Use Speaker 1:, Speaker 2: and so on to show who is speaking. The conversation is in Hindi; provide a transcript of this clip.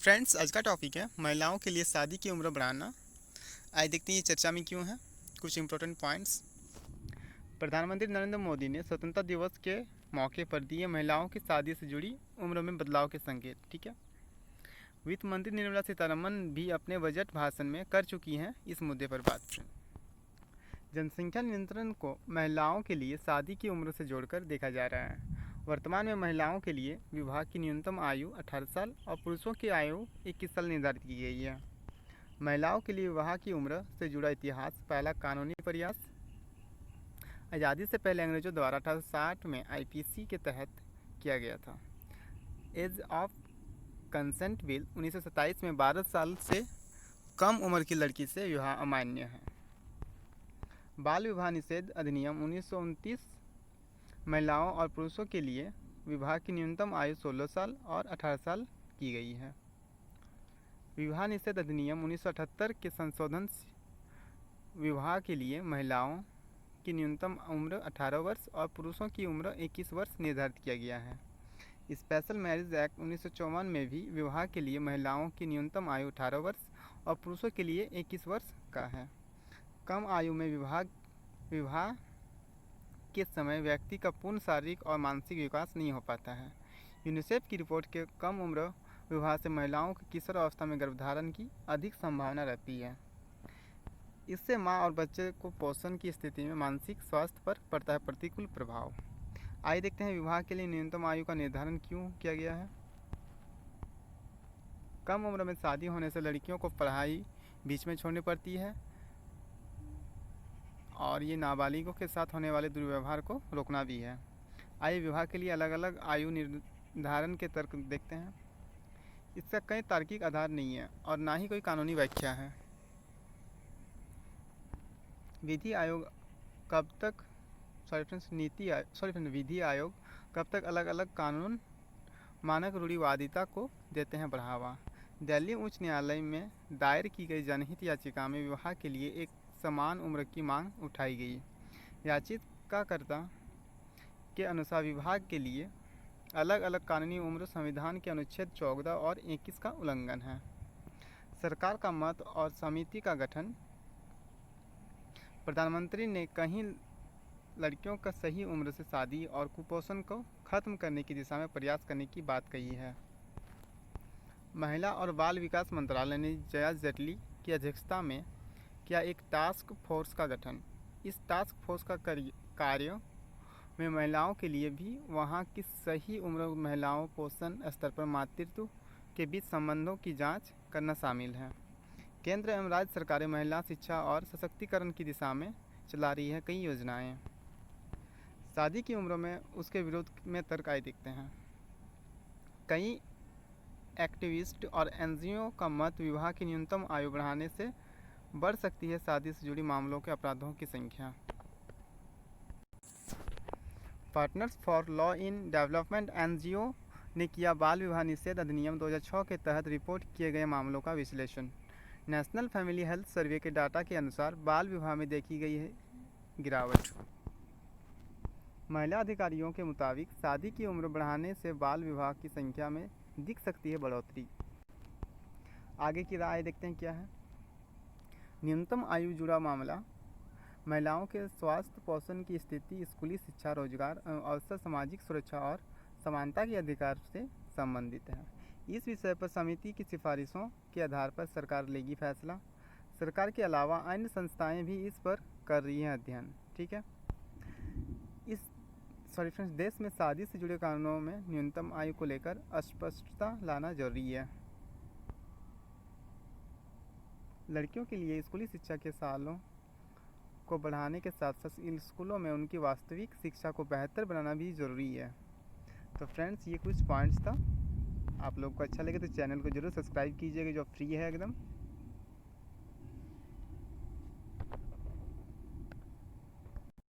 Speaker 1: फ्रेंड्स, आज का टॉपिक है महिलाओं के लिए शादी की उम्र बढ़ाना। आइए देखते हैं ये चर्चा में क्यों है। कुछ इंपॉर्टेंट पॉइंट्स। प्रधानमंत्री नरेंद्र मोदी ने स्वतंत्रता दिवस के मौके पर दिए महिलाओं की शादी से जुड़ी उम्र में बदलाव के संकेत। ठीक है। वित्त मंत्री निर्मला सीतारमण भी अपने बजट भाषण में कर चुकी हैं इस मुद्दे पर बात। जनसंख्या नियंत्रण को महिलाओं के लिए शादी की उम्र से जोड़कर देखा जा रहा है। वर्तमान में महिलाओं के लिए विवाह की न्यूनतम आयु 18 साल और पुरुषों की आयु 21 साल निर्धारित की गई है। महिलाओं के लिए विवाह की उम्र से जुड़ा इतिहास। पहला कानूनी प्रयास आज़ादी से पहले अंग्रेजों द्वारा 1860 में आईपीसी के तहत किया गया था। एज ऑफ कंसेंट बिल 1927 में 12 साल से कम उम्र की लड़की से विवाह अमान्य है। बाल विवाह निषेध अधिनियम 1929 महिलाओं और पुरुषों के लिए विवाह की न्यूनतम आयु 16 साल और 18 साल की गई है। विवाह निषेध अधिनियम 1978 के संशोधन से विवाह के लिए महिलाओं की न्यूनतम उम्र 18 वर्ष और पुरुषों की उम्र 21 वर्ष निर्धारित किया गया है। स्पेशल मैरिज एक्ट 1954 में भी विवाह के लिए महिलाओं की न्यूनतम आयु 18 वर्ष और पुरुषों के लिए 21 वर्ष का है। कम आयु में विवाह के समय व्यक्ति का पूर्ण शारीरिक और मानसिक विकास नहीं हो पाता है। यूनिसेफ की रिपोर्ट के कम उम्र विवाह से महिलाओं की किशोर अवस्था में गर्भधारण की अधिक संभावना रहती है। इससे मां और बच्चे को पोषण की स्थिति में मानसिक स्वास्थ्य पर पड़ता है प्रतिकूल प्रभाव। आइए देखते हैं विवाह के लिए न्यूनतम आयु का निर्धारण क्यों किया गया है। कम उम्र में शादी होने से लड़कियों को पढ़ाई बीच में छोड़नी पड़ती है और ये नाबालिगों के साथ होने वाले दुर्व्यवहार को रोकना भी है। आइए विवाह के लिए अलग अलग आयु निर्धारण के तर्क देखते हैं। इसका कई तार्किक आधार नहीं है और ना ही कोई कानूनी व्याख्या है। विधि आयोग कब तक विधि आयोग कब तक अलग अलग कानून मानक रूढ़िवादिता को देते हैं बढ़ावा। दिल्ली उच्च न्यायालय में दायर की गई जनहित याचिका में विवाह के लिए एक समान उम्र की मांग उठाई गई। याचिकाकर्ता के अनुसार विवाह के लिए अलग अलग कानूनी उम्र संविधान के अनुच्छेद 14 और 21 का उल्लंघन है। सरकार का मत और समिति का गठन। प्रधानमंत्री ने कहीं लड़कियों का सही उम्र से शादी और कुपोषण को खत्म करने की दिशा में प्रयास करने की बात कही है। महिला और बाल विकास मंत्रालय ने जया जेटली की अध्यक्षता में किया एक टास्क फोर्स का गठन। इस टास्क फोर्स का कार्य में महिलाओं के लिए भी वहां की सही उम्र, महिलाओं पोषण स्तर पर मातृत्व के बीच संबंधों की जांच करना शामिल है। केंद्र एवं राज्य सरकारें महिला शिक्षा और सशक्तिकरण की दिशा में चला रही है कई योजनाएं। शादी की उम्र में उसके विरोध में तर्क आए दिखते हैं। कई एक्टिविस्ट और एनजीओ का मत विवाह की न्यूनतम आयु बढ़ाने से बढ़ सकती है शादी से जुड़ी मामलों के अपराधों की संख्या। Partners for law in development NGO ने किया बाल विवाह निषेध अधिनियम 2006 के तहत रिपोर्ट किए गए मामलों का विश्लेषण। नेशनल फैमिली हेल्थ सर्वे के डाटा के अनुसार बाल विवाह में देखी गई है गिरावट। महिला अधिकारियों के मुताबिक शादी की उम्र बढ़ाने से बाल विवाह की संख्या में दिख सकती है बढ़ोतरी। आगे की राय देखते हैं क्या है। न्यूनतम आयु जुड़ा मामला महिलाओं के स्वास्थ्य पोषण की स्थिति, स्कूली शिक्षा, रोजगार एवं अवसर, सामाजिक सुरक्षा और समानता के अधिकार से संबंधित है। इस विषय पर समिति की सिफारिशों के आधार पर सरकार लेगी फैसला। सरकार के अलावा अन्य संस्थाएं भी इस पर कर रही हैं अध्ययन। ठीक है। देश में शादी से जुड़े कानूनों में न्यूनतम आयु को लेकर अस्पष्टता लाना जरूरी है। लड़कियों के लिए स्कूली शिक्षा के सालों को बढ़ाने के साथ साथ स्कूलों में उनकी वास्तविक शिक्षा को बेहतर बनाना भी ज़रूरी है। तो फ्रेंड्स, ये कुछ पॉइंट्स था। आप लोग को अच्छा लगे तो चैनल को जरूर सब्सक्राइब कीजिएगा, जो फ्री है एकदम।